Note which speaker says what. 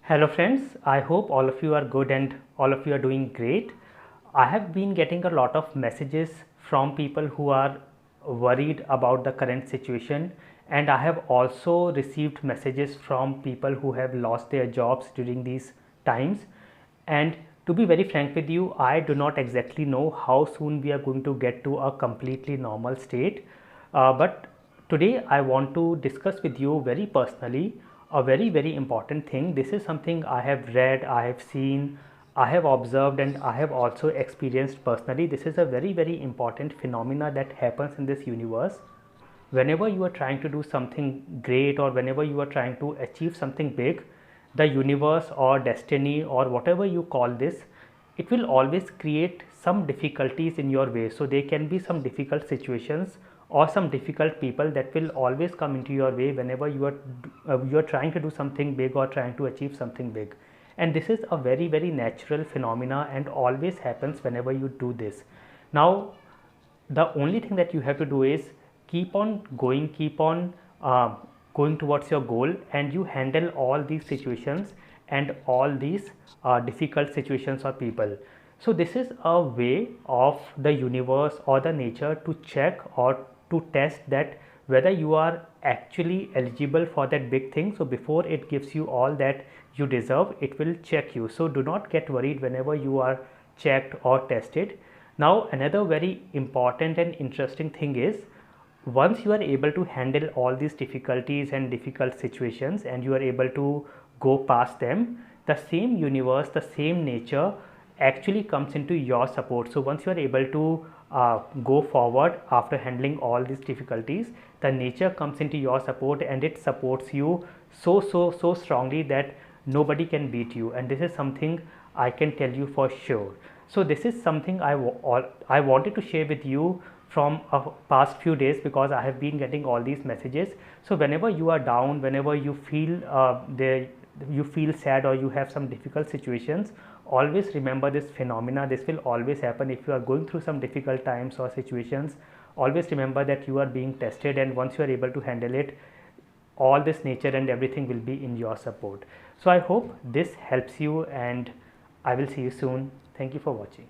Speaker 1: Hello friends, I hope all of you are good and all of you are doing great. I have been getting a lot of messages from people who are worried about the current situation, and I have also received messages from people who have lost their jobs during these times. And to be very frank with you, I do not exactly know how soon we are going to get to a completely normal state. But today I want to discuss with you very personally a very important thing. This is something I have read, I have seen, I have observed, and I have also experienced personally. This is a very important phenomena that happens in this universe. Whenever you are trying to do something great, or whenever you are trying to achieve something big, the universe or destiny or whatever you call this, it will always create some difficulties in your way. So there can be some difficult situations or some difficult people that will always come into your way whenever you are trying to do something big or trying to achieve something big. And this is a very natural phenomena and always happens whenever you do this. Now the only thing that you have to do is keep on going, keep on going towards your goal, and you handle all these situations and all these difficult situations or people. So this is a way of the universe or the nature to check or to test that whether you are actually eligible for that big thing. So before it gives you all that you deserve, it will check you. So do not get worried whenever you are checked or tested. Now another very important and interesting thing is, once you are able to handle all these difficulties and difficult situations and you are able to go past them, the same universe, the same nature actually comes into your support. So once you are able to go forward after handling all these difficulties, the nature comes into your support and it supports you so strongly that nobody can beat you. And this is something I can tell you for sure. So this is something I wanted to share with you from past few days, because I have been getting all these messages. So whenever you are down, whenever you feel you feel sad or you have some difficult situations, always remember this phenomena. This will always happen if you are going through some difficult times or situations. Always remember that you are being tested, and once you are able to handle it, all this nature and everything will be in your support. So I hope this helps you, and I will see you soon. Thank you for watching.